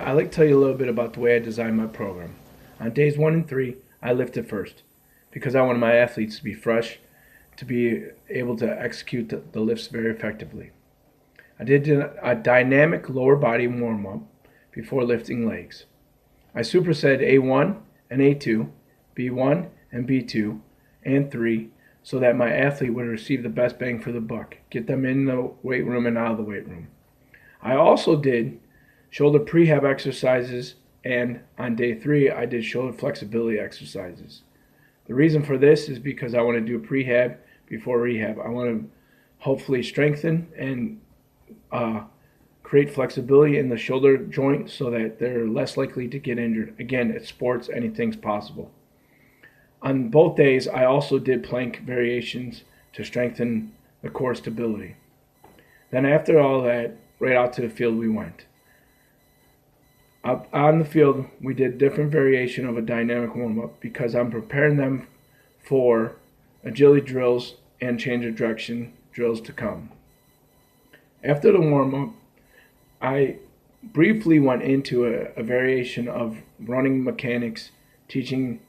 I'd like to tell you a little bit about the way I designed my program. On days 1 and 3, I lifted first because I wanted my athletes to be fresh, to be able to execute the lifts very effectively. I did a dynamic lower body warm-up before lifting legs. I superset A1 and A2, B1 and B2, and 3 so that my athlete would receive the best bang for the buck, get them in the weight room and out of the weight room. I also did shoulder prehab exercises, and on day 3 I did shoulder flexibility exercises. The reason for this is because I want to do prehab before rehab. I want to hopefully strengthen and create flexibility in the shoulder joint so that they're less likely to get injured. Again, it's sports, anything's possible. On both days I also did plank variations to strengthen the core stability. Then after all that, right out to the field we went. Up on the field, we did different variation of a dynamic warm-up because I'm preparing them for agility drills and change of direction drills to come. After the warm-up, I briefly went into a variation of running mechanics, teaching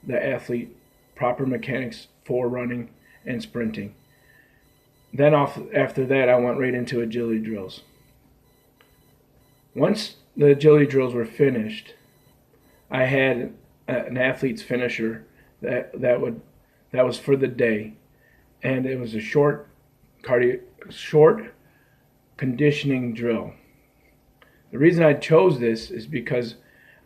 the athlete proper mechanics for running and sprinting. Then after that, I went right into agility drills. Once the agility drills were finished, I had an athlete's finisher that was for the day, and it was a short conditioning drill. The reason I chose this is because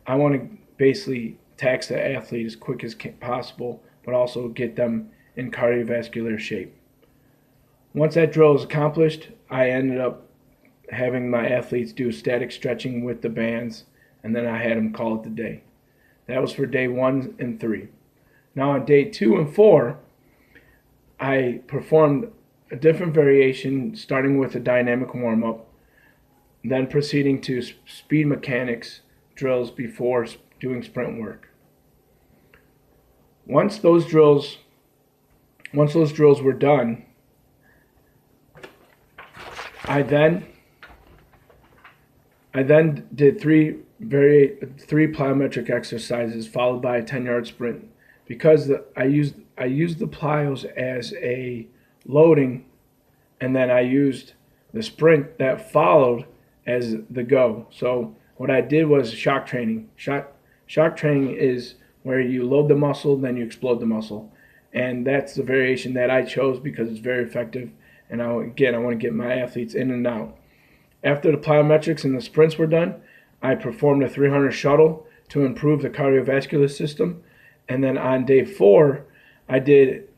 I want to basically tax the athlete as quick as possible, but also get them in cardiovascular shape. Once that drill is accomplished, I ended up having my athletes do static stretching with the bands, and then I had them call it the day. That was for day 1 and 3. Now on day 2 and 4, I performed a different variation, starting with a dynamic warm-up, then proceeding to speed mechanics drills before doing sprint work. Once those drills were done, I then did three plyometric exercises followed by a 10-yard sprint because I used the plyos as a loading, and then I used the sprint that followed as the go. So what I did was shock training. Shock training is where you load the muscle, then you explode the muscle. And that's the variation that I chose because it's very effective. And I want to get my athletes in and out. After the plyometrics and the sprints were done, I performed a 300 shuttle to improve the cardiovascular system. And then on day 4, I did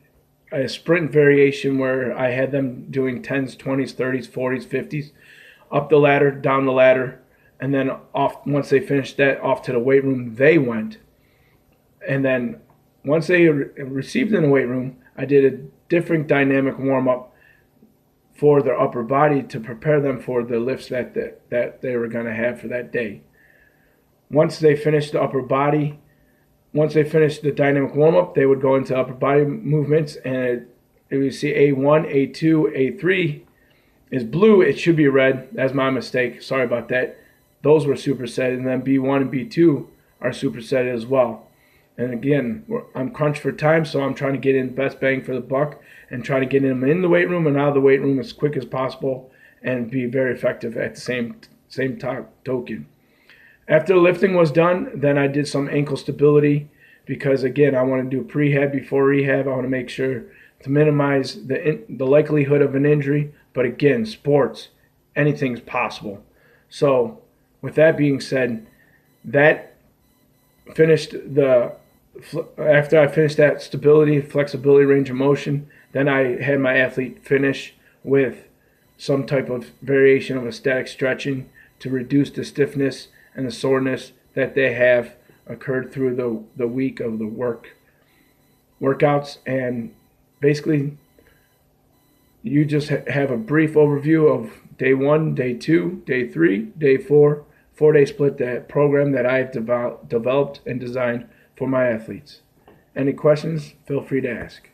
a sprint variation where I had them doing 10s, 20s, 30s, 40s, 50s, up the ladder, down the ladder, and then off. Once they finished that, off to the weight room they went. And then once they received in the weight room, I did a different dynamic warm-up for their upper body to prepare them for the lifts that they were going to have for that day. Once they finished the upper body, once they finished the dynamic warm-up, they would go into upper body movements, and if you see A1, A2, A3 is blue, it should be red. That's my mistake. Sorry about that. Those were supersetted, and then B1 and B2 are supersetted as well. And again, I'm crunched for time, so I'm trying to get in the best bang for the buck and try to get them in the weight room and out of the weight room as quick as possible and be very effective at the same token. After the lifting was done, then I did some ankle stability because, again, I want to do prehab before rehab. I want to make sure to minimize the likelihood of an injury. But again, sports, anything's possible. So with that being said, after I finished that stability, flexibility, range of motion, then I had my athlete finish with some type of variation of a static stretching to reduce the stiffness and the soreness that they have occurred through the week of the workouts. And basically, you just have a brief overview of day 1, day 2, day 3, day 4, 4-day split, that program that I've developed and designed for my athletes. Any questions, feel free to ask.